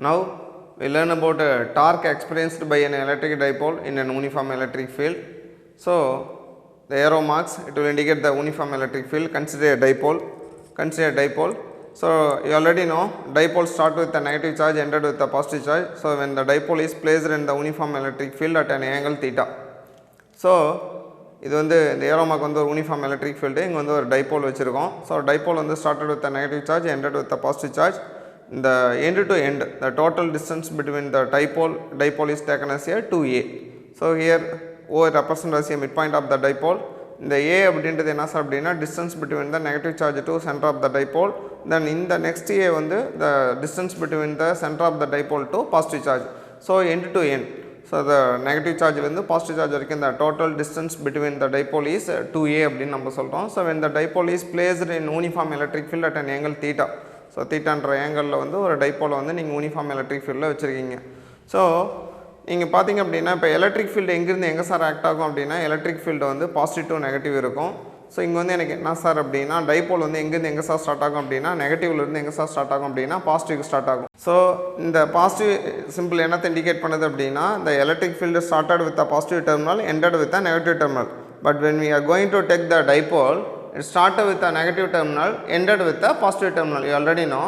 Now we learn about torque experienced by an electric dipole in an uniform electric field. So the arrow marks, it will indicate the uniform electric field. Consider a dipole. So you already know dipole start with a negative charge, ended with a positive charge. So when the dipole is placed in the uniform electric field at an angle theta. So இது வந்து இந்த arrow mark வந்து ஒரு uniform electric field. இங்கே வந்து ஒரு dipole வச்சுருக்கோம். So dipole வந்து started with negative charge, ended with positive charge. இந்த end to end, the total distance between the dipole is taken as a 2a. So here O represents as a midpoint of the dipole. இந்த a அப்படின்றது என்ன sir அப்படின்னா distance between the negative charge to center of the dipole. Then in the next a வந்து the distance between the center of the dipole to positive charge. So end to end. So the negative charge வந்து positive charge வரைக்கும் the total distance between the dipole is 2a அப்படின்னு நம்ம சொல்கிறோம். So when the dipole is placed in uniform electric field at an angle theta. So தீட்டான்ற ஏங்கலில் வந்து ஒரு டைப்போலை வந்து நீங்கள் யூனிஃபார்ம் எலக்ட்ரிக் ஃபீல்டில் வச்சுருக்கீங்க. ஸோ நீங்கள் பார்த்தீங்க அப்படின்னா இப்போ எலக்ட்ரிக் ஃபீல்டு எங்கேருந்து எங்கே சார் ஆக்ட் ஆகும் அப்படின்னா எலக்ட்ரிக் ஃபீல்டு வந்து பாசிட்டிவ் டு நெகட்டிவ் இருக்கும். ஸோ இங்கே வந்து எனக்கு என்ன சார் அப்படின்னா டைப்போல் வந்து எங்கேருந்து எங்கே சார் ஸ்டார்ட் ஆகும் அப்படின்னா நெகட்டிவ்லேருந்து எங்கே சார் ஸ்டார்ட் ஆகும் அப்படின்னா பாசிட்டிவ்க்கு ஸ்டார்ட் ஆகும். ஸோ இந்த பாசிட்டிவ் சிம்பிள் என்னத்தை இண்டிகேட் பண்ணுது அப்படின்னா இந்த electric field started with a positive terminal, ended with a negative terminal. But when we are going to take the dipole, it started with a negative terminal, ended with a positive terminal. You already know.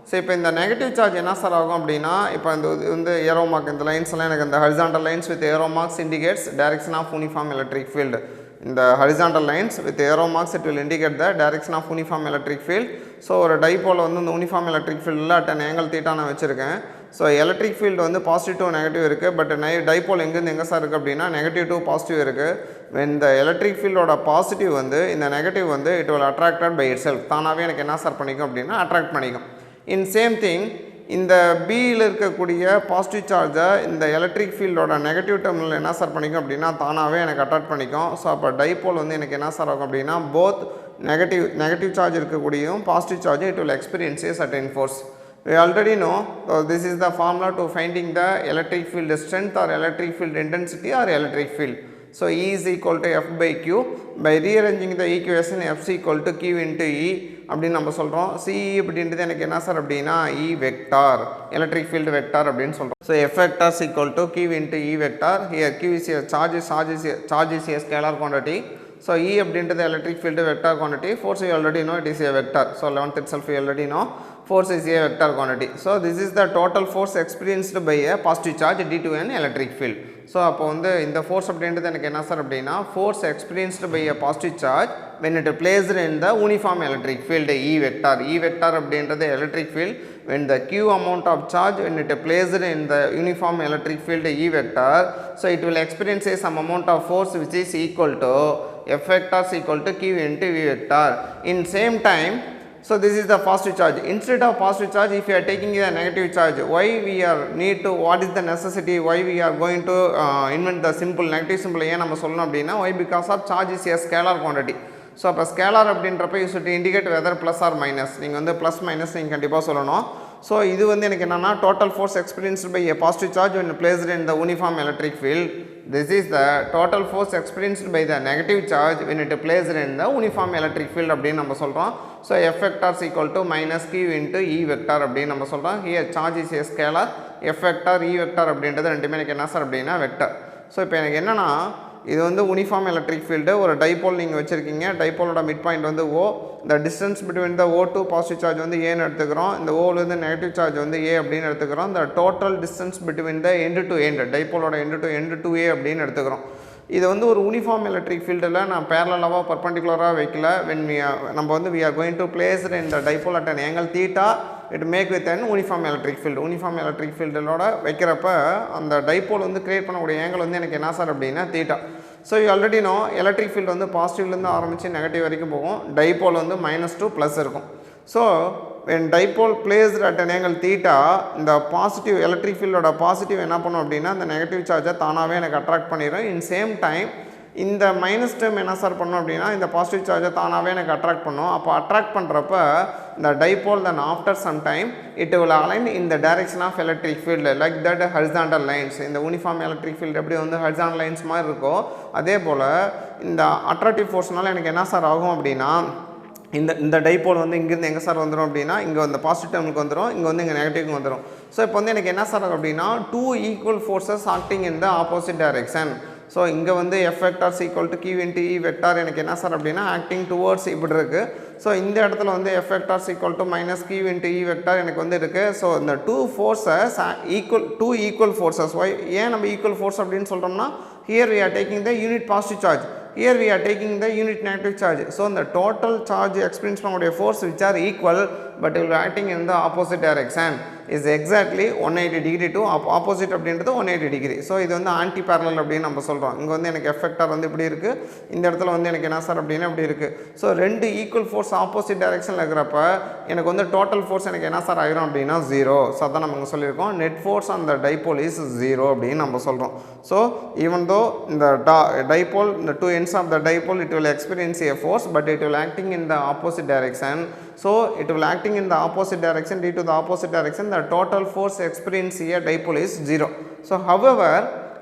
So இப்போ இந்த negative charge என்ன charge ஆகும் அப்படின்னா இப்போ இந்த வந்து arrow mark இந்த லைன்ஸ்லாம் எனக்கு இந்த horizontal lines with arrow marks indicates direction of uniform electric field. இந்த horizontal lines with arrow marks it will indicate the direction of uniform electric field. So ஒரு டைப்போல் வந்து இந்த யூனிஃபார்ம் எலக்ட்ரிக் ஃபீல்டில் at an angle theta நான் வச்சுருக்கேன். So electric field வந்து positive to negative இருக்குது. But dipole எங்கேருந்து எங்கே சார் இருக்குது அப்படின்னா நெகட்டிவ் டு பாசிட்டிவ் இருக்குது. இந்த எலக்ட்ரிக் ஃபீல்டோட பாசிட்டிவ் வந்து இந்த நெகட்டிவ் வந்து it will attracted by itself, தானாகவே எனக்கு என்ன சார் பண்ணிக்கும் அப்படின்னா அட்ராக்ட் பண்ணிக்கும். இன் சேம் திங் இந்த பியில் இருக்கக்கூடிய பாசிட்டிவ் சார்ஜை இந்த எலக்ட்ரிக் ஃபீல்டோட நெகட்டிவ் டெர்மினல் என்ன சார் பண்ணிக்கும் அப்படின்னா தானாகவே எனக்கு அட்ராக்ட் பண்ணிக்கும். ஸோ அப்போ டைப்போல் வந்து எனக்கு என்ன சார் ஆகும் அப்படின்னா போத் நெகட்டிவ் சார்ஜ் இருக்கக்கூடியும் positive charge it will experience a certain force. We already know, so this is the formula to finding the electric field strength or electric field intensity or electric field. So E is equal to F by Q. By rearranging the equation F is equal to Q into E அப்படின்னு நம்ம சொல்கிறோம். CE அப்படின்றது எனக்கு என்ன sir அப்படின்னா E vector, electric field vector அப்படின்னு சொல்கிறோம். So F vector is equal to Q into E vector. Here Q is a charge is a scalar quantity. So E அப்படின்றது electric field vector quantity. Force you already know it is a vector. So 11th itself you already know force is a vector quantity. So this is the total force experienced by a positive charge due to an electric field. So அப்போ வந்து இந்த force அப்படின்றது எனக்கு என்ன sir அப்படின்னா force experienced by a positive charge when it placed in the uniform electric field E vector. E vector அப்படின்றது electric field when the q amount of charge when it placed in the uniform electric field E vector, so it will experience some amount of force which is equal to F vector is equal to q into V vector. In same time, so this is the positive charge. Instead of positive charge, if you are taking a negative charge, why we are need to, what is the necessity, why we are going to invent the simple negative symbol ஏன் நம்ம சொல்லணும் அப்படின்னா why, because of charge is a scalar quantity. So அப்போ scalar அப்படின்றப்ப you should indicate whether plus or minus, நீங்கள் வந்து plus minus நீங்கள் கண்டிப்பாக சொல்லணும். ஸோ இது வந்து எனக்கு என்னென்னா total force experienced by a positive charge when placed in the uniform electric field. This is the total force experienced by the negative charge when it placed in the uniform electric field அப்படின்னு நம்ம சொல்கிறோம். So F vector is equal to minus Q into E vector அப்படின்னு நம்ம சொல்கிறோம். Here charge is a scalar, F vector E vector அப்படின்றது ரெண்டுமே எனக்கு என்ன சார் அப்படின்னா வெக்டர். ஸோ இப்போ எனக்கு என்னென்னா இது வந்து யூனிஃபார்ம் எலக்ட்ரிக் ஃபீல்டு, ஒரு டைப்போல் நீங்கள் வச்சுருக்கீங்க. டைப்போலோட மிட் பாயிண்ட் வந்து O. இந்த distance between the O to positive charge வந்து ஏன்னு எடுத்துக்கிறோம். இந்த ஓலேருந்து நெகட்டிவ் சார்ஜ் வந்து A அப்படின்னு எடுத்துக்கிறோம். இந்த total distance between the end to end, டைப்போலோட எண்டு டு A அப்படின்னு எடுத்துக்கிறோம். இது வந்து ஒரு யூனிஃபார்ம் எலக்ட்ரிக் ஃபீல்டில் நான் பேரலாக பர்பண்டிகுலராக வைக்கல. வென் நம்ம வந்து we are going to place in the dipole at an angle theta, it make with an uniform electric field. Uniform electric ஃபீல்டோட வைக்கிறப்ப அந்த டைப்போல் வந்து கிரியேட் பண்ணக்கூடிய ஏங்கல் வந்து எனக்கு என்ன சார் அப்படின்னா theta. So you already no electric field வந்து பாசிட்டிவ்லேருந்து ஆரம்பித்து நெகட்டிவ் வரைக்கும் போகும். டைப்போல் வந்து -2 ப்ளஸ் இருக்கும். So when dipole placed at an angle theta, இந்த பாசிட்டிவ் எலக்ட்ரிக் ஃபீல்டோட பாசிட்டிவ் என்ன பண்ணும் அப்படின்னா இந்த நெகட்டிவ் சார்ஜை தானாகவே எனக்கு அட்ராக்ட் பண்ணிடும். இன் சேம் டைம் இந்த மைனஸ் டேர்ம் என்ன சார் பண்ணும் அப்படின்னா இந்த பாசிட்டிவ் சார்ஜை தானாகவே எனக்கு அட்ராக்ட் பண்ணும். அப்போ அட்ராக்ட் பண்ணுறப்ப இந்த dipole then after some time it will align in the direction of electric field like that horizontal lines. இந்த யூனிஃபார்ம் எலக்ட்ரிக் ஃபீல்டு எப்படி வந்து horizontal lines மாதிரி இருக்கோ அதே போல் இந்த அட்ராக்டிவ் ஃபோர்ஸ்னால எனக்கு என்ன சார் ஆகும் அப்படின்னா இந்த டைபோல் வந்து இங்கேருந்து எங்கே சார் வந்துடும் அப்படின்னா இங்கே இந்த பாசிட்டிவ் டெர்முக்கு வந்துடும், இங்கே வந்து இங்கே நெகட்டிவ்க்கு வந்துடும். ஸோ இப்போ வந்து எனக்கு என்ன சார் அப்படின்னா 2 equal forces acting in the opposite direction. So இங்கே வந்து F vectors equal to Q into E vector எனக்கு என்ன சார் அப்படின்னா ஆக்டிங் டுவர்ட்ஸ் இப்படி இருக்குது. ஸோ இந்த இடத்துல வந்து F vectors equal to minus Q into E vector எனக்கு வந்து இருக்குது. ஸோ இந்த 2 ஃபோர்ஸஸ் ஈக்குவல் ஃபோர்ஸஸ் ஏன் நம்ம ஈக்குவல் ஃபோர்ஸ் அப்படின்னு சொல்கிறோம்னா here we are taking the unit positive charge, here we are taking the unit negative charge. So the total charge experienced from a force which are equal but will be acting in the opposite direction is exactly 180 degree to opposite அப்படின்றது 180 degree. So இது வந்து anti parallel அப்படின்னு நம்ம சொல்கிறோம். இங்கே வந்து எனக்கு F vector வந்து இப்படி இருக்குது, இந்த இடத்துல வந்து எனக்கு என்ன சார் அப்படின்னா இப்படி இருக்குது. ஸோ ரெண்டு ஈக்குவல் ஃபோர்ஸ் ஆப்போசிட் டைரெக்ஷனில் இருக்கிறப்ப எனக்கு வந்து டோட்டல் ஃபோர்ஸ் எனக்கு என்ன சார் ஆகிரும் அப்படின்னா 0. ஸோ அதான் நம்ம இங்கே சொல்லியிருக்கோம் நெட் ஃபோர்ஸ் அந்த டைபோல் இஸ் 0 அப்படின்னு நம்ம சொல்கிறோம். ஸோ ஈவன் தோ இந்த டைபோல் இந்த 2 ends of the dipole it will experience a force but it will acting in the opposite direction. So it will acting in the opposite direction, due to the opposite direction the total force experienced here dipole is 0. So however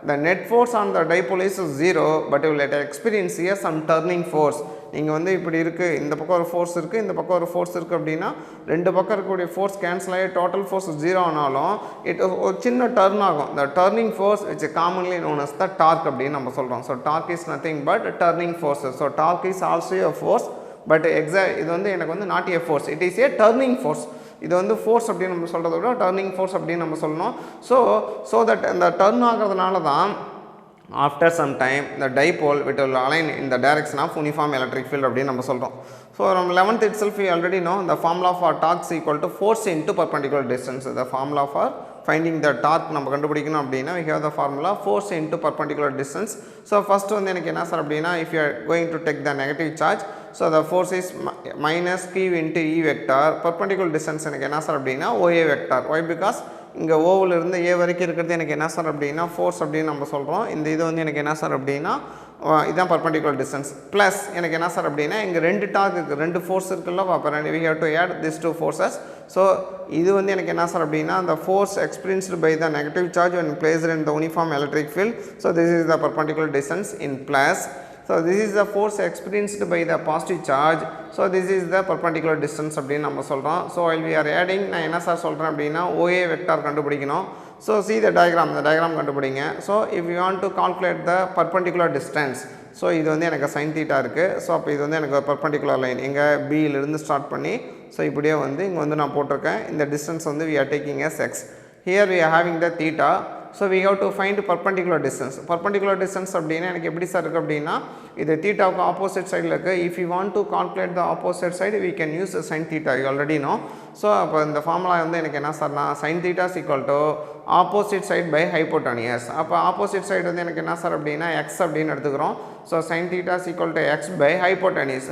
the net force on the dipole is 0 but you will experience here some turning force. நீங்கள் வந்து இப்படி இருக்குது, இந்த பக்கம் ஒரு force இருக்குது, இந்த பக்கம் ஒரு ஃபோர்ஸ் இருக்குது அப்படின்னா ரெண்டு பக்கம் இருக்கக்கூடிய ஃபோர்ஸ் கேன்சல் ஆகி டோட்டல் ஃபோர்ஸ் 0 ஆனாலும் ஒரு சின்ன டர்ன் ஆகும். இந்த turning force which commonly known as the torque அப்படின்னு நம்ம சொல்கிறோம். So torque is nothing but turning forces. So torque is also a force but இது வந்து எனக்கு வந்து not a force, it is a turning force. இது வந்து ஃபோர்ஸ் அப்படின்னு நம்ம சொல்கிறத விட டர்னிங் ஃபோர்ஸ் அப்படின்னு நம்ம சொல்லணும். ஸோ தட் அந்த டர்ன் ஆகிறதுனால தான் after some time the dipole it will align in the direction of uniform electric field அப்படின்னு நம்ம சொல்கிறோம். So from 11th itself we already know the formula for torque is equal to force into perpendicular distance. The formula for finding the torque நம்ம கண்டுபிடிக்கணும் அப்படின்னா we have the formula force into perpendicular distance. So first வந்து எனக்கு என்ன sir அப்படின்னா if you are going to take the negative charge, so the force is minus Q into E vector, perpendicular distance எனக்கு என்ன sir அப்படின்னா OA vector. Why? Because இங்கே ஓவில் இருந்து ஏ வரைக்கும் இருக்கிறது எனக்கு என்ன சார் அப்படின்னா ஃபோர்ஸ் அப்படின்னு நம்ம சொல்கிறோம். இந்த இது வந்து எனக்கு என்ன சார் அப்படின்னா இதுதான் பர்பண்டிகுலர் டிஸ்டன்ஸ். ப்ளஸ் எனக்கு என்ன சார் அப்படின்னா இங்கே ரெண்டு டார்க் இருக்குது, ரெண்டு ஃபோர்ஸ் இருக்குல்ல. அப்போ we have to add these two forces. So இது வந்து எனக்கு என்ன சார் அப்படின்னா the force experienced by the negative charge when placed in the uniform electric field. So this is the perpendicular distance in plus. So this is the force experienced by the positive charge. So this is the perpendicular distance அப்படின்னு நம்ம சொல்கிறோம். So while we are adding நான் என்ன sir சொல்கிறேன் அப்படின்னா OA vector கண்டுபிடிக்கணும். So see the diagram, இந்த diagram கண்டுபிடிங்க. So if you want to calculate the perpendicular distance, so இது வந்து எனக்கு sin theta இருக்குது. ஸோ அப்போ இது வந்து எனக்கு பர்பண்டிகுலர் லைன் எங்கே பியிலிருந்து ஸ்டார்ட் பண்ணி ஸோ இப்படியே வந்து இங்கே வந்து நான் போட்டிருக்கேன். இந்த டிஸ்டன்ஸ் வந்து we are taking as x. Here we are having the theta. So we have to find perpendicular distance. Perpendicular distance அப்படின்னா எனக்கு எப்படி சார் இருக்குது அப்படின்னா இது தீட்டாவுக்கு ஆப்போசிட் சைடில் இருக்குது. If you want to calculate the opposite side we can use sin theta, you already know. So அப்போ இந்த ஃபார்முலா வந்து எனக்கு என்ன சார்னா sin theta is equal to opposite side by hypotenuse. அப்போ ஆப்போசிட் சைடு வந்து எனக்கு என்ன சார் அப்படின்னா x அப்படின்னு எடுத்துக்கிறோம். So sin theta is equal to x by hypotenuse.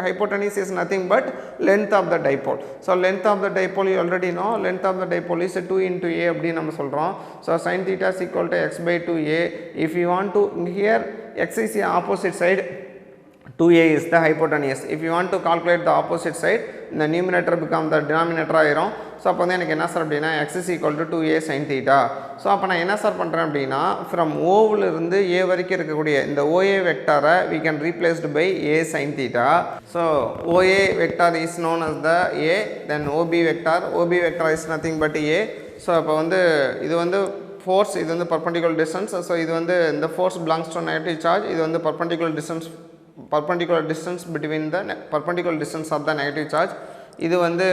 Hypotenuse is nothing but length of the dipole. So length of the dipole you already know, length of the dipole is 2 into a அப்படின்னு நம்ம சொல்கிறோம். So sin theta is equal to x by 2a. If you want to, here x is the opposite side, 2a is the hypotenuse. If you want to calculate the opposite side, the numerator become the denominator ஆயிரும். So அப்போ வந்து எனக்கு என்ன sir அப்படின்னா x is equal to 2a sin theta. So அப்போ நான் என்ன sir பண்ணுறேன் அப்படின்னா ஃப்ரம் ஓவிலிருந்து ஏ வரைக்கும் இருக்கக்கூடிய இந்த OA வெக்டாரை we can replaced by a sin theta. So OA vector is known as the a, then OB vector is nothing but a. So அப்போ வந்து இது வந்து ஃபோர்ஸ், இது வந்து பர்பண்டிகுலர் டிஸ்டன்ஸ். ஸோ இது வந்து இந்த force belongs to negative charge, இது வந்து perpendicular distance between the perpendicular distance of the negative charge. இது வந்து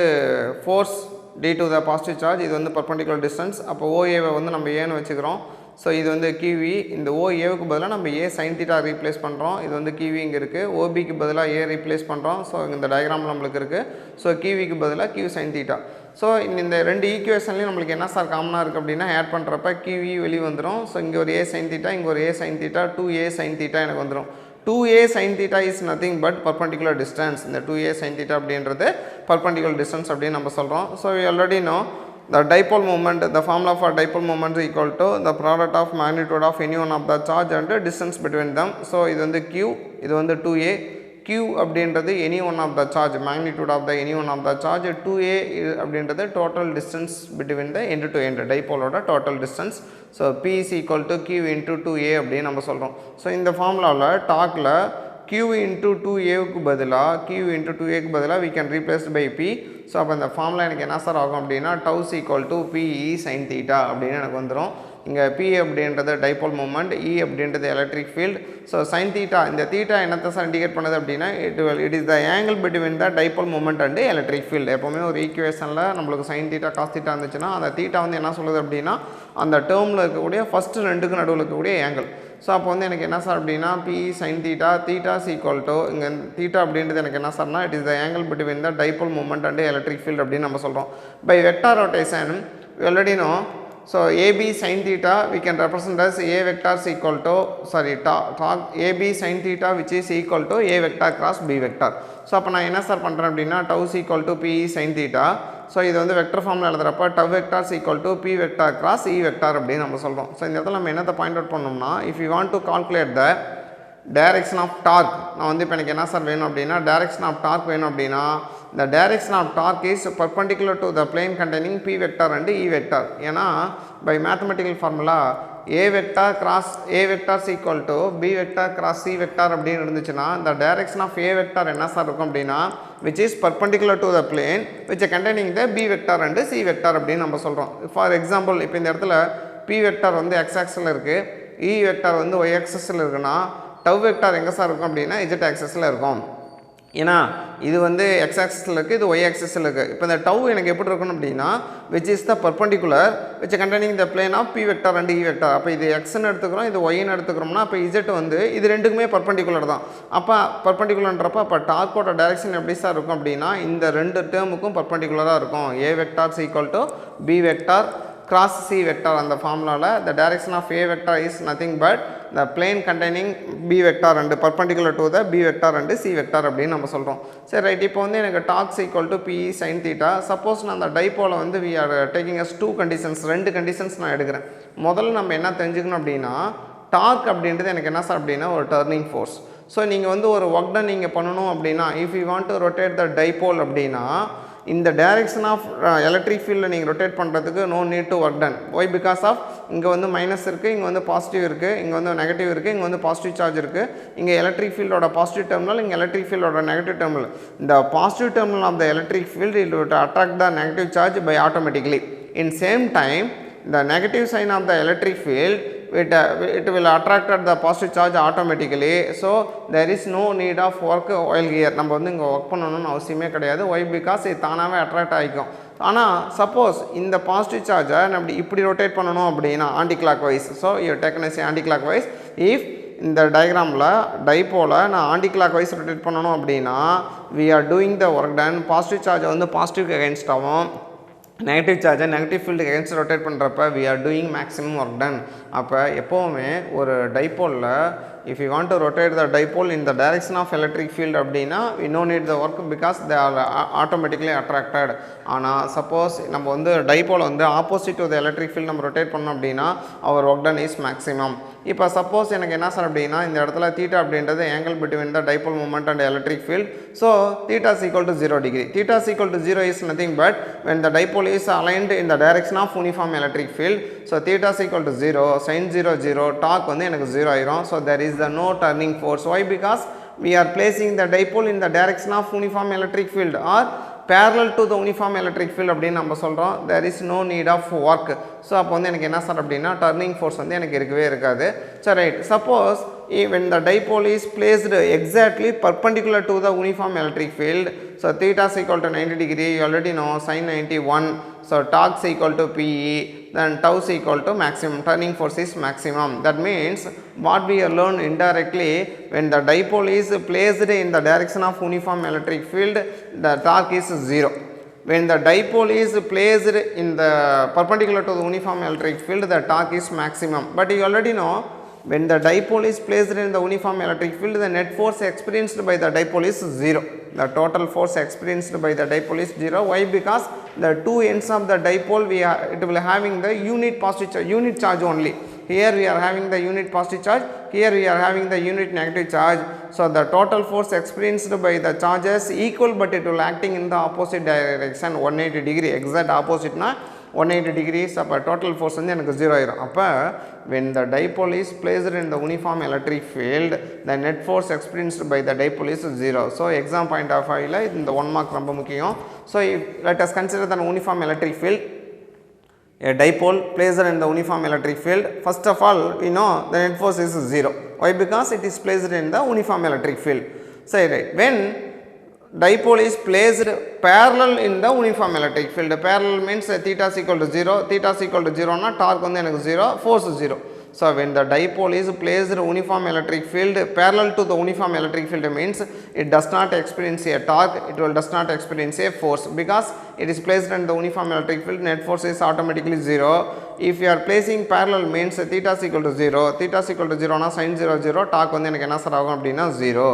force due to the positive charge, இது வந்து perpendicular distance. அப்போ OAவை வந்து நம்ம ஏன்னு வச்சுக்கிறோம். ஸோ இது வந்து QV, இந்த OAவுக்கு பதிலாக நம்ம A sin theta ரீப்ளேஸ் பண்ணுறோம். இது வந்து QV இங்கே இருக்குது, OBக்கு பதிலாக A ரீப்ளேஸ் பண்ணுறோம். ஸோ இந்த டயக்ராமில் நம்மளுக்கு இருக்குது. ஸோ QVக்கு பதிலாக Q sin theta. ஸோ இந்த ரெண்டு ஈக்குவேஷன்லேயும் நம்மளுக்கு என்ன சார் காமனாக இருக்குது அப்படின்னா ஆட் பண்ணுறப்ப QV வெளியே வந்துடும். ஸோ இங்கே ஒரு A sin theta, இங்கே ஒரு A sin theta, 2A sin theta எனக்கு வந்துடும். 2a sin theta is nothing but perpendicular distance. இந்த 2a sin theta அப்படின்றது perpendicular distance அப்படின்னு நம்ம சொல்கிறோம். So we already know the dipole moment, the formula for dipole moment is equal to the product of magnitude of any one of the charge and distance between them. So இது வந்து Q, இது வந்து 2a. Q அப்படின்றது any one of the charge, magnitude of the any one of the charge. 2a அப்படின்றது total distance between the end to end, dipole total distance. So P is equal to Q into 2a அப்படின்னு நம்ம சொல்கிறோம். So இந்த ஃபார்முலாவில் டார்க்கில் Q into 2A க்கு பதிலா Q into 2A க்கு பதிலா we can replace by P. So அப்போ இந்த ஃபார்முலா எனக்கு என்ன சார் ஆகும் அப்படின்னா tau is equal to PE sin theta அப்படின்னு எனக்கு வந்துடும். இங்கே P அப்படின்றது டைபோல் மூமெண்ட், E அப்படின்றது electric field. So sine theta, இந்த தீட்டா என்னத்தை சார் இண்டிகேட் பண்ணுது அப்படின்னா it is the angle between the dipole moment and electric field. எப்போவுமே ஒரு ஈக்குவேஷனில் நம்மளுக்கு சைன் தீட்டா காஸ் தீட்டா இருந்துச்சுன்னா அந்த தீட்டா வந்து என்ன சொல்லுது அப்படின்னா அந்த டேர்மில் இருக்கக்கூடிய ஃபஸ்ட்டு ரெண்டுக்கு நடுவில் இருக்கக்கூடிய ஆங்கிள். ஸோ அப்போ வந்து எனக்கு என்ன சார் அப்படின்னா PE sin theta, theta is equal to இங்கே தீட்டா அப்படின்றது எனக்கு என்ன சார்னா it is the angle between the dipole moment and electric field அப்படின்னு நம்ம சொல்கிறோம். By vector rotation already know. So AB sin theta we can represent as A vector is equal to AB sin theta which is equal to A vector cross B vector. So அப்போ நான் என்ன sir பண்ணுறேன் அப்படின்னா tau is equal to PE sin theta. So இது வந்து vector ஃபார்மில் எழுதுறப்ப tau vector is equal to P vector cross E vector அப்படின்னு நம்ம சொல்கிறோம். ஸோ இந்த இடத்துல நம்ம என்னத்தை பாயிண்ட் அவுட் பண்ணோம்னா if you want to calculate the direction of torque, நான் வந்து இப்போ எனக்கு என்ன சார் வேணும் அப்படின்னா direction of torque வேணும் அப்படின்னா the direction of torque is perpendicular to the plane containing P vector and E vector. ஏன்னா by mathematical formula A vector cross A vector is equal to B vector cross C vector அப்படின்னு இருந்துச்சுன்னா the direction of A vector என்ன sir இருக்கும் அப்படின்னா which is perpendicular to the plane which containing the B vector and C vector அப்படின்னு நம்ம சொல்கிறோம். For example இப்போ இந்த இடத்துல P vector வந்து x axisல இருக்குது, E vector வந்து y axisல இருக்குன்னா tau vector எங்கே சார் இருக்கும் அப்படின்னா z axisல இருக்கும். ஏன்னா இது வந்து x axisல இருக்குது, இது y axisல இருக்குது. இப்போ இந்த tau எனக்கு எப்படி இருக்கணும் அப்படின்னா which is the perpendicular which containing the plane of P vector and E vector. அப்போ இது xன்னு எடுத்துக்கிறோம், இது yன்னு எடுத்துக்கிறோம்னா அப்போ z வந்து இது ரெண்டுக்குமே பர்பண்டிகுலர் தான். அப்போ பர்பண்டிகுலர்ன்றப்போ அப்போ டார்க்கோட டைரக்ஷன் எப்படி சார் இருக்கும் அப்படின்னா இந்த ரெண்டு டேர்முக்கும் பர்பண்டிகுலராக இருக்கும். A vector is equal to B vector cross C vector. அந்த ஃபார்முலாவில் the direction of A vector is nothing but the plane containing B vector and perpendicular to the B vector and C vector அப்படின்னு நம்ம சொல்கிறோம். சரி right, இப்போ வந்து எனக்கு torque equal to PE sin theta. Suppose நான் அந்த டைப்போலை வந்து we are taking as two conditions, ரெண்டு கண்டிஷன்ஸ் நான் எடுக்கிறேன். முதல்ல நம்ம என்ன தெரிஞ்சுக்கணும் அப்படின்னா டார்க் அப்படின்றது எனக்கு என்ன சார் அப்படின்னா ஒரு டர்னிங் ஃபோர்ஸ். ஸோ நீங்கள் வந்து ஒரு ஒர்க் டன் நீங்கள் பண்ணணும் அப்படின்னா if you want to rotate the dipole அப்படின்னா இந்த டைரக்ஷன் ஆஃப் எலக்ட்ரிக் ஃபீல்டில் நீங்கள் ரொட்டேட் பண்ணுறதுக்கு no need to work done. Why because of இங்கே வந்து மைனஸ் இருக்குது, இங்கே வந்து பாசிட்டிவ் இருக்குது, இங்கே வந்து நெகட்டிவ் இருக்குது, இங்கே வந்து பாசிட்டிவ் சார்ஜ் இருக்குது. இங்கே எலக்ட்ரிக் ஃபீல்டோட பாசிட்டிவ் டெர்மினல், இங்கே எலக்ட்ரிக் ஃபீல்டோட நெகட்டிவ் டெர்மினல். இந்த positive terminal of the electric field it will attract the negative charge by automatically. In same time the negative sign of the electric field it will attract the positive charge automatically. So there is no need of work while here. நம்ம வந்து இங்கே work பண்ணணும்னு அவசியமே கிடையாது. Why because இது தானாகவே attract ஆகிக்கும். ஆனால் சப்போஸ் இந்த பாசிட்டிவ் சார்ஜை நம்ம இப்படி ரொட்டேட் பண்ணணும் அப்படின்னா anticlockwise. So you taken as anticlockwise. If இந்த டயக்ராமில் டைப்போலை நான் ஆன்டி கிளாக் வைஸ் ரொட்டேட் பண்ணணும் அப்படின்னா we are doing the work done. Positive சார்ஜை வந்து பாசிட்டிவ்க்கு அகேன்ஸ்டாகவும் நெகட்டிவ் சார்ஜை நெகட்டிவ் ஃபீல்டு அகேன்ஸ்ட் ரொட்டேட் பண்ணுறப்ப we are doing maximum work done. அப்போ எப்போவுமே ஒரு டைப்போலில் if you want to rotate the dipole in the direction of electric field அப்படின்னா we no need the work because they are automatically attracted. ஆனால் suppose நம்ம வந்து dipole வந்து opposite to the electric field நம்ம rotate பண்ணோம் அப்படின்னா our work done is maximum. இப்போ suppose எனக்கு என்ன சார் அப்படின்னா இந்த இடத்துல தீட்டா அப்படின்றது angle between the dipole moment and electric field. So theta is equal to 0 degree. Theta is equal to 0 is nothing but when the dipole is aligned in the direction of uniform electric field. So theta is equal to 0, sin 0 0, torque வந்து எனக்கு 0 ஆயிரும். So there is the no turning force. Why? Because we are placing the dipole in the direction of uniform electric field or parallel to the uniform electric field அப்படின்னு நம்ம சொல்கிறோம். there is no need of work. So அப்போ வந்து எனக்கு என்ன sir அப்படின்னா turning force வந்து எனக்கு இருக்கவே இருக்காது. சரி right, suppose when the dipole is placed exactly perpendicular to the uniform electric field, so theta is equal to 90 degree, you already know sin 91. So torque is equal to PE, then tau is equal to maximum, turning force is maximum. That means what we have learned indirectly, when the dipole is placed in the direction of uniform electric field, the torque is 0. When the dipole is placed in the perpendicular to the uniform electric field, the torque is maximum. But you already know when the dipole is placed in the uniform electric field, the net force experienced by the dipole is 0. The total force experienced by the dipole is 0. Why? Because the two ends of the dipole it will having the unit positive charge, unit charge only. Here we are having the unit positive charge, here we are having the unit negative charge. So the total force experienced by the charges equal, but it will acting in the opposite direction 180 degree, exact opposite na 180 degrees, அப்போ total force வந்து எனக்கு 0 ஆயிரும். அப்போ when the dipole is placed in the uniform electric field, the net force experienced by the dipole is 0. So exam point of view இந்த 1 mark ரொம்ப முக்கியம். So let us consider the uniform electric field. A dipole placed in the uniform electric field, first of all we know the net force is 0. Why? Because it is placed in the uniform electric field. So when dipole is placed parallel in the uniform electric field, parallel means theta is equal to 0, theta is equal to 0 na torque வந்து எனக்கு 0, force 0. So when the dipole is placed uniform electric field parallel to the uniform electric field means it does not experience a torque, it will does not experience a force, because it is placed in the uniform electric field, net force is automatically 0. If you are placing parallel means theta is equal to 0, theta is equal to 0 na sin 0 0, torque வந்து எனக்கு என்ன charge ஆகும் அப்படினா 0.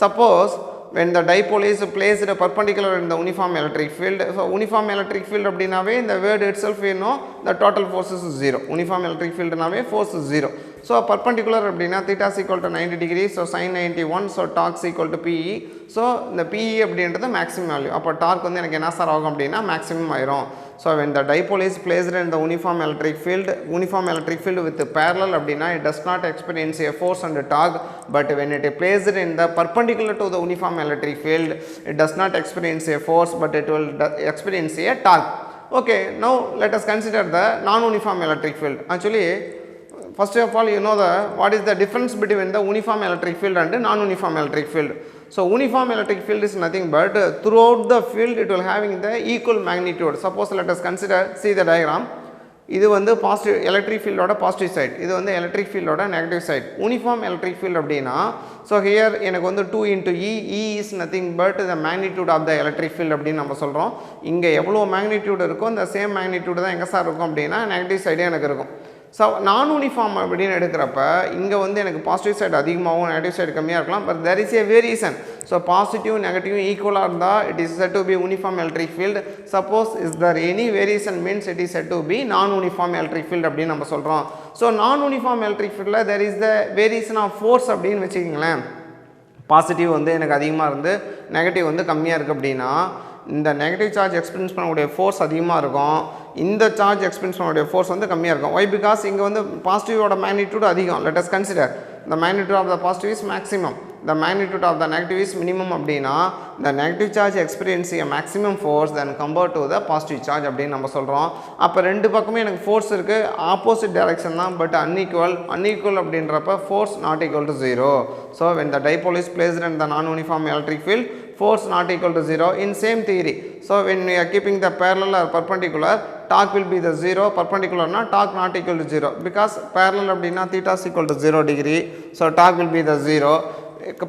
Suppose when the dipole is placed perpendicular in the uniform electric field, so uniform electric field அப்படினாவே இந்த word itself you know the total force is 0, uniform electric field நாவே force is 0. So perpendicular அப்படினா theta is equal to 90 degrees, so sin 91, so torque is equal to PE. So இந்த PE அப்படின்றது maximum value, அப்போ torque வந்து எனக்கு என்ன charge ஆகும் அப்படினா maximum ஆயிரும். So when the dipole is placed in the uniform electric field with parallel அப்படினா it does not experience a force and a torque, but when it is placed in the perpendicular to the uniform electric field, it does not experience a force but it will experience a torque. Okay, now let us consider the non-uniform electric field. Actually, first of all you know what is the difference between the uniform electric field and non-uniform electric field. So uniform electric field is nothing but throughout the field it will having the equal magnitude. Suppose let us consider, see the diagram, இது வந்து positive electric ஃபீல்டோட positive side, இது வந்து electric ஃபீல்டோட negative side. Uniform electric field அப்படின்னா so here எனக்கு வந்து 2 into E, E is nothing but the magnitude of the electric field அப்படின்னு நம்ம சொல்கிறோம். இங்கே எவ்வளோ மேக்னிடியூட் இருக்கோ இந்த சேம் மேக்னிடியூட் தான் எங்கே சார் இருக்கும் அப்படின்னா நெகட்டிவ் சைடே எனக்கு இருக்கும். ஸோ நான் யூனிஃபார்ம் அப்படின்னு எடுக்கிறப்ப இங்கே வந்து எனக்கு பாசிட்டிவ் சைடு அதிகமாகவும் நெகட்டிவ் சைடு கம்மியாக இருக்கலாம், but there is a variation. So positive negative ஈக்குவலாக இருந்தால் it is said to be uniform electric field. Suppose is there any variation means it is said to be non-uniform electric field அப்படின்னு நம்ம சொல்கிறோம். So non-uniform electric field there is the variation of force அப்படின்னு வச்சுக்கிங்களேன். Positive வந்து எனக்கு அதிகமாக இருந்து negative வந்து கம்மியாக இருக்குது அப்படின்னா இந்த நெகட்டிவ் சார்ஜ் எக்ஸ்பீரியன்ஸ் பண்ணக்கூடிய ஃபோர்ஸ் அதிகமாக இருக்கும், இந்த சார்ஜ் எக்ஸ்பீரியன்ஸ் பண்ணக்கூடிய ஃபோர்ஸ் வந்து கம்மியாக இருக்கும். ஒய்? பிகாஸ் இங்கே வந்து பாசிட்டிவோட மேக்னிடியூட் அதிகம். Let us consider the magnitude of the positive is maximum, the magnitude of the negative is minimum அப்படின்னா the negative charge experience a maximum force than compared to the positive charge அப்படின்னு நம்ம சொல்கிறோம். அப்போ ரெண்டு பக்கமே எனக்கு force இருக்குது, opposite direction தான், பட் unequal அப்படின்றப்ப force not equal to 0. So when the dipole is placed in the non-uniform electric field, force not equal to 0 in same theory. So when we are keeping the parallel or perpendicular, torque will be the 0, perpendicular na torque not equal to 0, because parallel அப்படின்னா theta is equal to 0 degree, so torque will be the 0.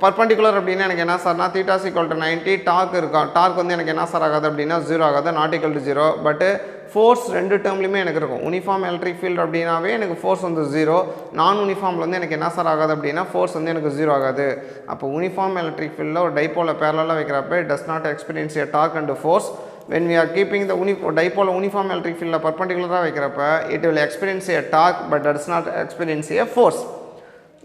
perpendicular அப்படின்னா எனக்கு என்ன சார்னா theta is equal to 90, torque இருக்கும், torque வந்து எனக்கு என்ன sir ஆகாது அப்படின்னா 0 ஆகாது, not equal to 0, but force ரெண்டு டேர்ம்லையுமே எனக்கு இருக்கும். யூனிஃபார்ம் எலக்ட்ரிக் ஃபீல்டு அப்படின்னாவே எனக்கு ஃபோர்ஸ் வந்து 0, நான் யூனிஃபார்மில் வந்து எனக்கு என்ன சார் ஆகாது அப்படின்னா ஃபோர்ஸ் வந்து எனக்கு 0 ஆகாது. அப்போ யூனிஃபார்ம் எலக்ட்ரிக் ஃபீல்டில் ஒரு டைப்போலை பேரலாக வைக்கிறப்ப it does not experience a torque and force. When we are keeping the dipole uniform electric field perpendicular வைக்கிறப்ப it will experience a torque but does not experience a force.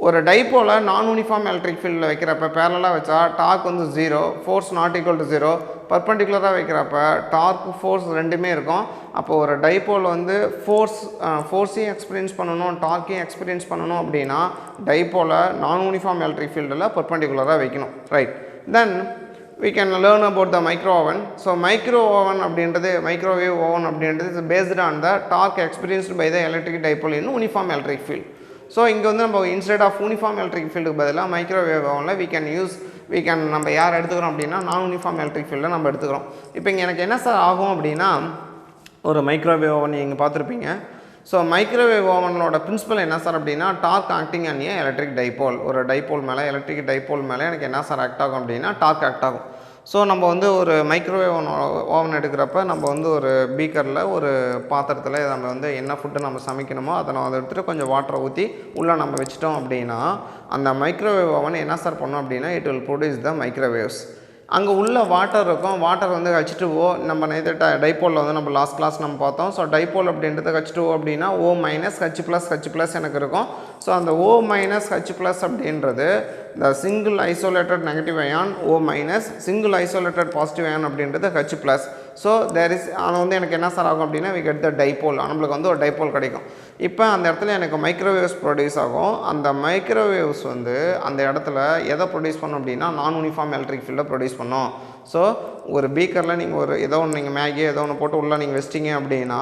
ஒரு டைப்போலை நான் uniform electric ஃபீல்டில் வைக்கிறப்ப பேரலாக வச்சா dark வந்து 0, force not equal to 0, பர்பண்டிகுலராக வைக்கிறப்ப dark force ரெண்டுமே இருக்கும். அப்போ ஒரு டைப்போல் வந்து ஃபோர்ஸையும் எக்ஸ்பீரியன்ஸ் பண்ணணும், டார்க்கையும் எக்ஸ்பீரியன்ஸ் பண்ணணும் அப்படின்னா டைப்போலை நான் யூனிஃபார்ம் எலக்ட்ரிக் ஃபீல்டில் பர்பண்டிகுலராக வைக்கணும். Right, then we can learn about the micro oven. So micro oven அப்படின்றது microwave oven அப்படின்றது is based on the torque experienced by the electric dipole in uniform electric field. So இங்கே வந்து நம்ம instead of uniform electric ஃபீல்டுக்கு பதிலாக microwave ஓவனில் we can நம்ம யார் எடுத்துக்கிறோம் அப்படின்னா நான் யூனிஃபார்ம் எலக்ட்ரிக் ஃபீல்டில் நம்ம எடுத்துக்கிறோம். இப்போ இங்கே எனக்கு என்ன சார் ஆகும் அப்படின்னா ஒரு மைக்ரோவேவ் ஓவன் நீங்கள் பார்த்துருப்பீங்க. ஸோ மைக்ரோவேவ் ஓவனோட பிரின்சிபல் என்ன சார் அப்படின்னா torque acting on a electric dipole. ஒரு டைப்போல் மேலே எலக்ட்ரிக் டைப்போல் மேலே எனக்கு என்ன சார் ஆக்ட் ஆகும் அப்படின்னா டார்க் ஆக்ட் ஆகும். ஸோ நம்ம வந்து ஒரு மைக்ரோவேவ் ஓவன் எடுக்கிறப்ப நம்ம வந்து ஒரு பீக்கரில் ஒரு பாத்திரத்தில் நம்ம வந்து என்ன ஃபுட்டு நம்ம சமைக்கணுமோ அதை நம்ம எடுத்துகிட்டு கொஞ்சம் வாட்டரை ஊற்றி உள்ளே நம்ம வச்சிட்டோம் அப்படின்னா அந்த மைக்ரோவேவ் ஓவன் என்ன சார் பண்ணோம் அப்படின்னா it will produce the microwaves. அங்கே உள்ள வாட்டர் இருக்கும், வாட்டர் வந்து H2O. நம்ம நேற்று டைப்போலில் வந்து நம்ம லாஸ்ட் கிளாஸ் நம்ம பார்த்தோம். ஸோ டைப்போல் அப்படின்றது H2O அப்படின்னா O மைனஸ் H ப்ளஸ் எனக்கு இருக்கும். ஸோ அந்த O மைனஸ் H ப்ளஸ் அப்படின்றது the single isolated negative ion O minus, single isolated positive ion அப்படின்றது H plus. So there is ஆனால் வந்து எனக்கு என்ன சார் ஆகும் அப்படின்னா we get the dipole, நம்மளுக்கு வந்து ஒரு டைப்போல் கிடைக்கும். இப்போ அந்த இடத்துல எனக்கு மைக்ரோவேவ்ஸ் ப்ரொடியூஸ் ஆகும். அந்த மைக்ரோவேவ்ஸ் வந்து அந்த இடத்துல எதை ப்ரொடியூஸ் பண்ணும் அப்படின்னா நான் யூனிஃபார்ம் எலக்ட்ரிக் ஃபீல்டை ப்ரொடியூஸ் பண்ணும். ஸோ ஒரு பீக்கரில் நீங்கள் ஒரு ஏதோ ஒன்று நீங்கள் மேகி ஏதோ ஒன்று போட்டு உள்ளே நீங்கள் வச்சிட்டிங்க அப்படின்னா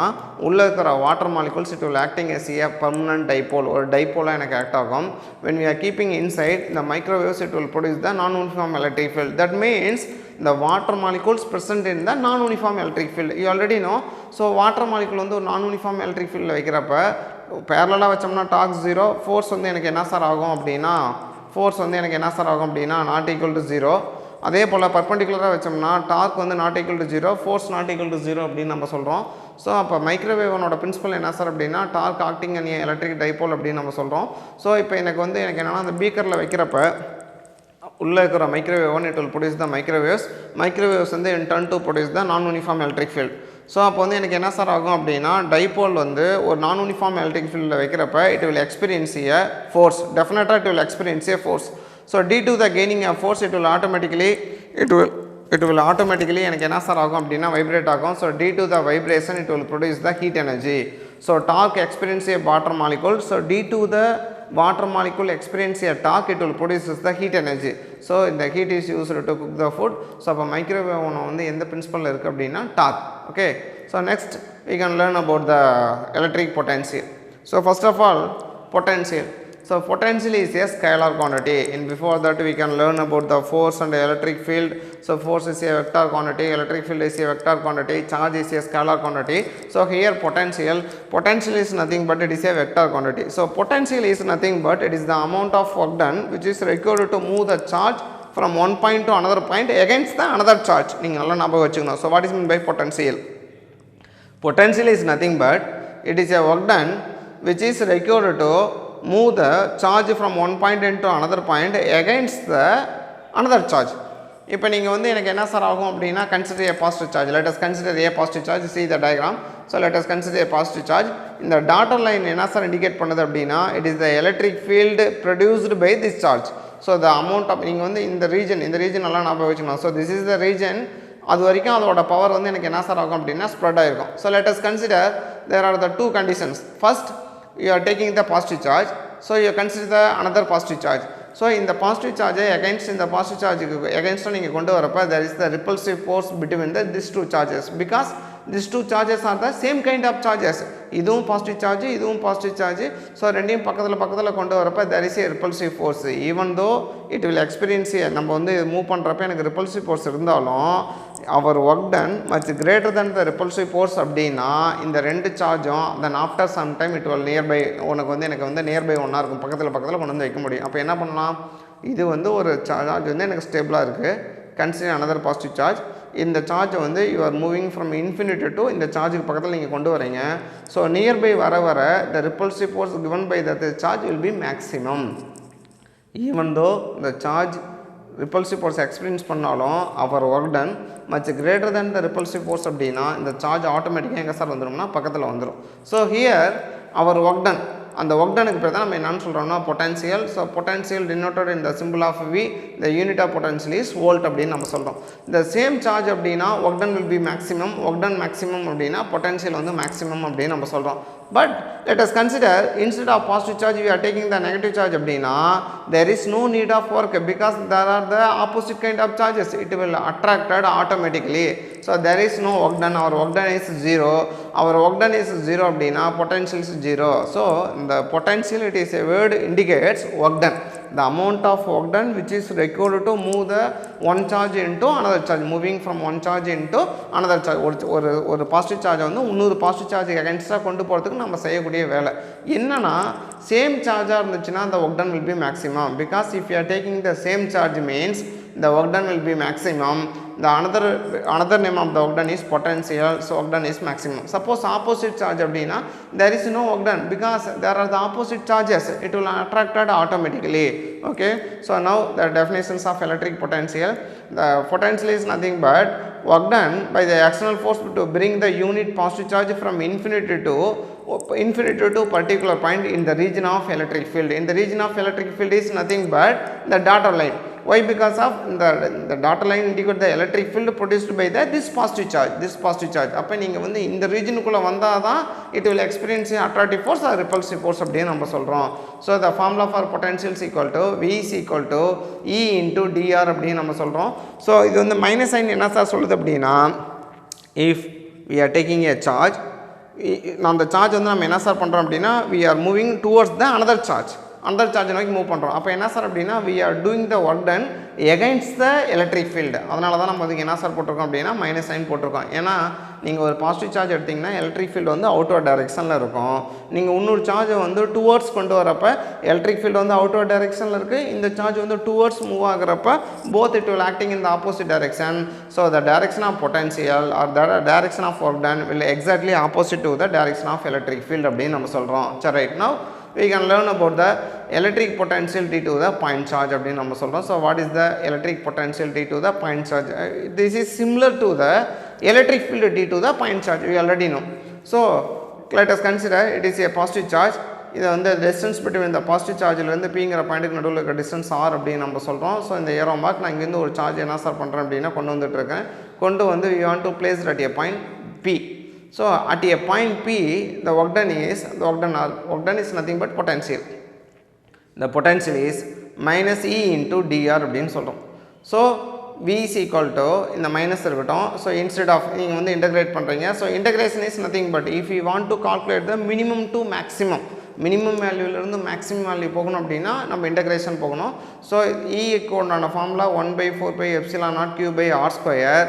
உள்ளே இருக்கிற water molecules it will acting as a permanent dipole, ஒரு டைப்போலாக எனக்கு ஆக்ட் ஆகும். when we are keeping inside the microwaves it will produce the non-uniform electric field. That means the water molecules present in the non-uniform electric field you already know. So water molecule வந்து ஒரு non-uniform electric field வைக்கிறப்ப பேரலாக வச்சோம்னா dark 0, force வந்து எனக்கு என்ன charge ஆகும் அப்படின்னா நாட் ஈக்குவல் டு 0. அதே போல் பர்பண்டிகுலராக வச்சோம்னா டார்க் வந்து not equal to 0, force not equal to 0 அப்படின்னு நம்ம சொல்கிறோம். ஸோ அப்போ மைக்ரோவேவனோட பிரின்சிபல் என்ன சார் அப்படின்னா torque acting on electric dipole அப்படின்னு நம்ம சொல்கிறோம். ஸோ இப்போ எனக்கு என்னென்னா அந்த பீக்கரில் வைக்கிறப்ப உள்ளே இருக்கிற microwave it will produce the microwaves வந்து in turn to produce the non uniform electric field. So அப்போ வந்து எனக்கு என்ன சார் ஆகும் அப்படின்னா டைப்போல் வந்து ஒரு நான் யூனிஃபார்ம் எலக்ட்ரிக் ஃபீல்டில் வைக்கிறப்ப it will experience a force, டெஃபினட்டாக it will experience a force. So due to the gaining of force it will automatically எனக்கு என்ன சார் ஆகும் அப்படின்னா வைப்ரேட் ஆகும். So due to the vibration it will produce the heat energy. So torque experience a water molecule. So due to the water molecule experience a torque it will produces the heat energy. So the heat is used to cook the food. So அப்போ microwave வந்து எந்த பிரின்சிபலில் இருக்குது அப்படின்னா torque. Okay, so next we can learn about the electric potential. So first of all potential. So potential is a scalar quantity. In before that we can learn about the force and the electric field. So force is a vector quantity, electric field is a vector quantity, charge is a scalar quantity. So here potential is nothing but it is a vector quantity. So potential is nothing but it is the amount of work done which is required to move the charge from one point to another point against the another charge. நீங்கள் நல்லா ஞாபகம் வச்சுக்கணும். So what is meant by potential? Potential is nothing but it is a work done which is required to move the charge from one point into another point against the another charge. இப்போ நீங்கள் வந்து எனக்கு என்ன charge ஆகும் அப்படின்னா consider a positive charge. Let us consider a positive charge. See the diagram. So let us consider a positive charge. இந்த dotted line என்ன sir indicate பண்ணுது அப்படின்னா it is the electric field produced by this charge. So the amount of நீங்கள் வந்து இந்த region எல்லாம் ஞாபகம் வச்சுக்கணும். So this is the region, அது வரைக்கும் அதோட பவர் வந்து எனக்கு என்ன சார் ஆகும் அப்படின்னா ஸ்ப்ரெட் ஆகிருக்கும். So let us consider there are the two conditions. First you are taking the positive charge, so you consider the another positive charge. So in the positive charge against in the positive charge against நீங்கள் கொண்டு வரப்ப there is the repulsive force between these two charges because these two charges are the same kind of charges. இதுவும் positive charge இதுவும் positive charge. So ரெண்டையும் பக்கத்தில் கொண்டு வரப்போ there is a repulsive force. even though it will experience நம்ம வந்து move பண்ணுறப்ப எனக்கு repulsive force இருந்தாலும் our work done much greater than the repulsive force அப்படின்னா இந்த ரெண்டு சார்ஜும் then after some time it will nearby எனக்கு வந்து நியர்பை ஒன்றா இருக்கும், பக்கத்தில் கொண்டு வந்து வைக்க முடியும். அப்போ என்ன பண்ணலாம், இது வந்து ஒரு சார்ஜ் வந்து எனக்கு ஸ்டேபிளாக இருக்குது, consider another positive charge. இந்த சார்ஜ் வந்து you are moving from infinity to இந்த சார்ஜுக்கு பக்கத்தில் நீங்கள் கொண்டு வரீங்க. ஸோ நியர்பை வர the repulsive force given by that charge will be maximum. even though the charge repulsive force experience பண்ணாலும் our work done much greater than the repulsive force அப்படின்னா இந்த charge ஆட்டோமேட்டிக்காக எங்கே சார் வந்துடும்னா பக்கத்தில் வந்துடும். So here our work done, அந்த work டனுக்கு பேர் தான் நம்ம என்னன்னு சொல்கிறோம்னா potential. So potential denoted in the symbol of V, the unit of potential is volt அப்படின்னு நம்ம சொல்கிறோம். இந்த சேம் சார்ஜ் அப்படின்னா work done will be maximum, work done maximum அப்படின்னா பொட்டன்ஷியல் வந்து மேக்ஸிமம் அப்படின்னு நம்ம சொல்கிறோம். But let us consider instead of positive charge we are taking the negative charge அப்படின்னா there is no need of work because there are the opposite kind of charges, it will attracted automatically. So there is no work done, our work done is 0, our work done is 0 அப்படின்னா potential is 0. So the potential it is a word indicates work done, the amount of work done which is required to move the one charge into another charge, moving from one charge into another charge. ஒரு positive சார்ஜை வந்து இன்னொரு positive சார்ஜுக்கு அகேன்ஸ்டாக கொண்டு போகிறதுக்கு நம்ம செய்யக்கூடிய வேலை என்னன்னா சேம் சார்ஜாக இருந்துச்சுன்னா the work done will be maximum because if you are taking the same charge means the work done will be maximum. The another name of the work done is potential, so work done is maximum. Suppose opposite charge அப்படின்னா there is no work done because there are the opposite charges, it will attracted automatically. Okay, so now the definitions of electric potential. The potential is nothing but work done by the external force to bring the unit positive charge from infinity to particular point in the region of electric field. In the region of electric field is nothing but the dotted line. Why? Because of the dotted line indicate the electric field produced by this positive charge. அப்போ நீங்கள் வந்து இந்த ரீஜனுக்குள்ளே வந்தால் தான் it will experience attractive force or repulsive force அப்படின்னு நம்ம சொல்கிறோம். So the formula for potential is equal to V is equal to E into dr அப்படின்னு நம்ம சொல்கிறோம். ஸோ இது வந்து மைனஸ் சைன் என்ன சார் சொல்லுது அப்படின்னா, if we are taking a charge, அந்த சார்ஜ் வந்து நம்ம என்ன சார் பண்ணுறோம் அப்படின்னா, we are moving towards the another charge நோக்கி மூவ் பண்ணுறோம். அப்போ என்ன சார் அப்படின்னா, we are doing the work done against the electric field. அதனால தான் நம்ம அதுக்கு என்ன சார் போட்டிருக்கோம் அப்படின்னா மைனஸ் சைன் போட்டிருக்கோம். ஏன்னா நீங்கள் ஒரு பாசிட்டிவ் சார்ஜ் எடுத்திங்கன்னா எலக்ட்ரிக் ஃபீல்டு வந்து அவுட்வர்ட் டைரெக்ஷனில் இருக்கும். நீங்கள் இன்னொரு சார்ஜை வந்து டுவர்ட்ஸ் கொண்டு வரப்ப எலக்ட்ரிக் ஃபீல்டு வந்து அவுட்வர்ட் டைரெக்ஷனில் இருக்குது, இந்த சார்ஜ் வந்து டுவர்ட்ஸ் மூவ் ஆகிறப்ப both it will acting in the opposite direction. So the direction of potential or the direction of work done will exactly opposite to the direction of electric field அப்படின்னு நம்ம சொல்கிறோம். சரி, right. Now we can learn about the electric potential due to the point charge அப்படின்னு நம்ம சொல்கிறோம். So what is the electric potential due to the point charge? This is similar to the electric field due to the point charge, we already know. So let us consider it is a positive charge. இது வந்து distance between the positive சார்ஜிலேருந்து பிங்கிற பாயிண்ட்டுக்கு நடுவில் இருக்க distance R அப்படின்னு நம்ம சொல்கிறோம். So இந்த ஏரோ மார்க் நான் இங்கேருந்து ஒரு சார்ஜ் என்ன சார் பண்ணுறேன் அப்படின்னா கொண்டு வந்து we want to place it at a point P. So at a point P, the work done is nothing but potential. The potential is minus E into dr அப்படின்னு சொல்கிறோம். So V is equal to இந்த minus இருக்கட்டும். So instead of நீங்கள் வந்து integrate பண்ணுறீங்க. So integration is nothing but if you want to calculate the minimum to maximum, minimum வேல்யூலேருந்து maximum value போகணும் அப்படின்னா நம்ம இன்டகிரேஷன் போகணும். ஸோ ஈக்கு உண்டான formula 1/4π0 Q/r²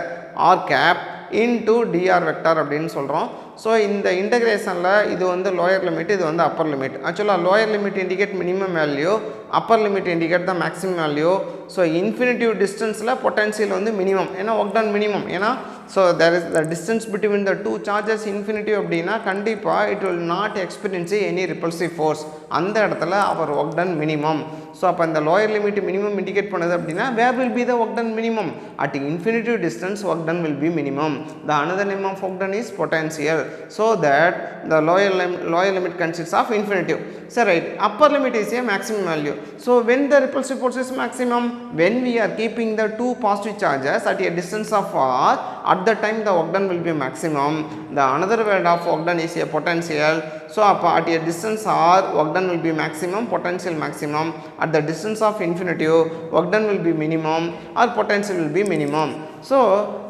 r cap into dr vector அப்படின்னு சொல்கிறோம். ஸோ இந்த இன்டகிரேஷனில் இது வந்து லோயர் லிமிட், இது வந்து அப்பர் லிமிட். ஆக்சுவலாக lower limit indicate minimum value, upper limit indicate the maximum value. So infinitive டிஸ்டன்ஸில் பொட்டன்ஷியல் வந்து மினிமம், ஏன்னா ஒர்க் டன் மினிமம். ஏன்னா so there is the distance between the two charges infinitive அப்படின்னா கண்டிப்பாக it will not experience any repulsive force. அந்த இடத்துல our work done minimum. So அப்போ இந்த லோயர் லிமிட் மினிமம் இண்டிகேட் பண்ணுது அப்படின்னா where will be the work done minimum? At infinitive distance work done will B minimum. The another name of work done is potential. So that the lower limit consists of infinitive. So right, upper limit is a maximum value. So when the repulsive force is maximum, when we are keeping the two positive charges at a distance of r, at the time the work done will be maximum. The another word of work done is a potential. So at a distance r, work done will be maximum, potential maximum. At the distance of infinitive, work done will be minimum or potential will be minimum. So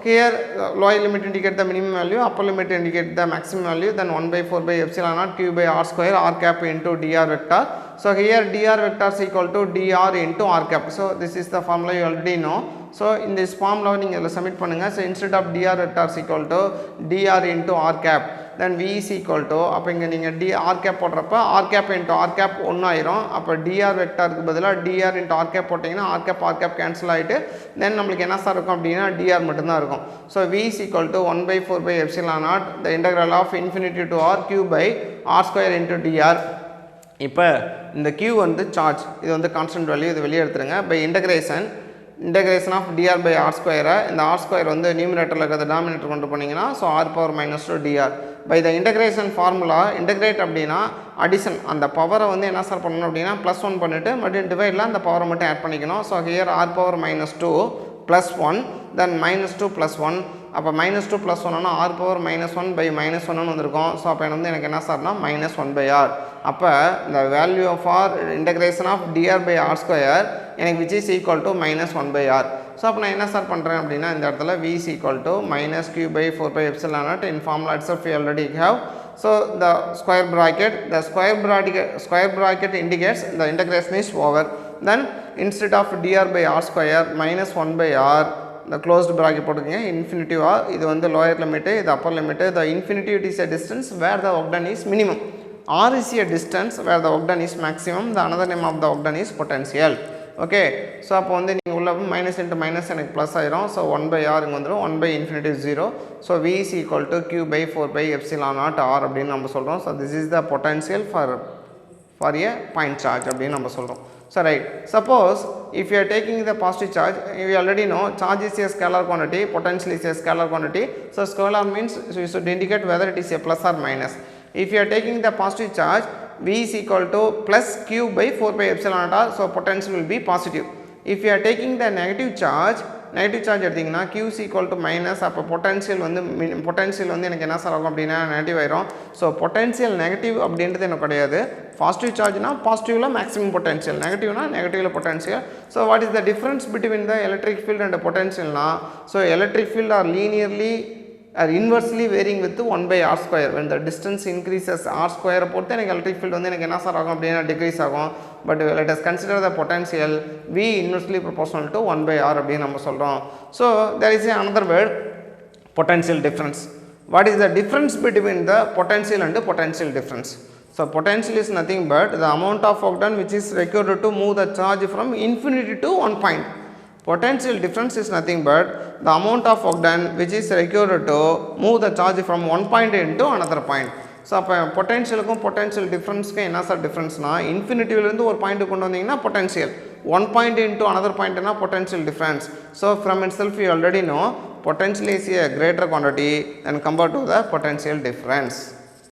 here lower limit indicate the minimum value, upper limit indicate the maximum value, then 1/4π0 Q/r² r cap into dr vector. So here dr vector is equal to dr into r cap. So this is the formula you already know. So in this formula நீங்கள் இதில் submit பண்ணுங்கள். So instead of dr vector is equal to dr into r cap, then V is equal to, அப்போ இங்கே நீங்கள் r cap போடுறப்ப r cap into r cap 1 ஆயிரும். அப்போ dr வெக்டாருக்கு பதிலாக dr into r cap போட்டிங்கன்னா r cap கேன்சல் ஆகிட்டு தென் நம்மளுக்கு என்ன சார் இருக்கும் அப்படின்னா dr மட்டும்தான் இருக்கும். So V is equal to 1/4π0 the integral of infinity to r Q/r² into dr. இப்போ இந்த Q வந்து சார்ஜ், இது வந்து கான்ஸ்டன்ட் வேல்யூ, இது வெளியே எடுத்துருங்க. பை இன்டகிரேஷன் of dr/r², இந்த r² வந்து நியூமரேட்டரில் இருக்கிற டாமினேட்டர் கொண்டு போனீங்கன்னா so r⁻² dr. By the integration formula, integrate அப்படின்னா அடிஷன், அந்த பவரை வந்து என்ன சார் பண்ணணும் அப்படின்னா +1 பண்ணிவிட்டு மறுபடியும் டிவைடில் அந்த பவரை மட்டும் ஆட் பண்ணிக்கணும். ஸோ ஹியர் r⁻² +1 தென் -2 +1. அப்போ -2 +1 ஆனால் r⁻1/-1 வந்திருக்கும். ஸோ அப்போ வந்து எனக்கு என்ன சார்னா -1/r. அப்போ இந்த value of R integration of dr/r² எனக்கு which is equal to -1/r. So அப்போ நான் என்ன சார் பண்ணுறேன் அப்படின்னா இந்த இடத்துல V is equal to -Q/4π0 in formula itself we already have. So the square bracket indicates the integration is over. Then instead of dr/r² -1/r, the closed bracket போட்டுக்கங்க. infinitive r, இது வந்து lower limit, இது upper limit. The infinitive is a distance where the work done is minimum. R is a distance where the work done is maximum. The another name of the work done is potential. Okay, so அப்போ வந்து நீங்கள் உள்ள minus into minus எனக்கு plus ஆயிரும். So 1/r இங்கே வந்துடும், 1/∞ 0. So V is equal to Q/4π0 r அப்படின்னு நம்ம சொல்கிறோம். So this is the potential for a point charge அப்படின்னு நம்ம சொல்கிறோம். So right, suppose if you are taking the positive charge, you already know charge is a scalar quantity, potential is a scalar quantity. So scalar means you should indicate whether it is a plus or minus. If you are taking the positive charge, V is equal to plus Q/4π0 r, so potential will be positive. If you are taking the negative charge எடுத்தீங்கன்னா q is equal to minus, அப்போ potential வந்து எனக்கு என்ன charge ஆகும் அப்படின்னா negative ஆயிரும். So potential negative அப்படின்றது எனக்கு கிடையாது. பாசிட்டிவ் சார்ஜ்னா பாசிட்டிவில் மேக்ஸிமம் பொட்டன்ஷியல், நெகட்டிவ்னா நெகட்டிவில் potential. So what is the difference between the electric field and பொட்டன்ஷியல்னா, so electric field are linearly are inversely varying with 1 by r square. When the distance increases r square பொறுத்து எனக்கு electric field வந்து எனக்கு என்ன charge ஆகும் அப்படின்னா decrease ஆகும். But let us consider the potential V inversely proportional to 1 by r அப்படின்னு நம்ம சொல்கிறோம். So there is another word, potential difference. What is the difference between the potential and the potential difference? So potential is nothing but the amount of work done which is required to move the charge from infinity to one point. Potential difference is nothing but the amount of work done which is required to move the charge from one point into another point. So அப்போ பொட்டென்ஷியலுக்கும் potential டிஃப்ரென்ஸ்க்கும் என்ன sir டிஃப்ரென்ஸ்னா, இன்ஃபினிட்டிவிலேருந்து ஒரு point கொண்டு வந்தீங்கன்னா potential, one point into another பாயிண்ட்னா potential difference. So from itself you already know potential is a greater quantity than compared to the potential difference.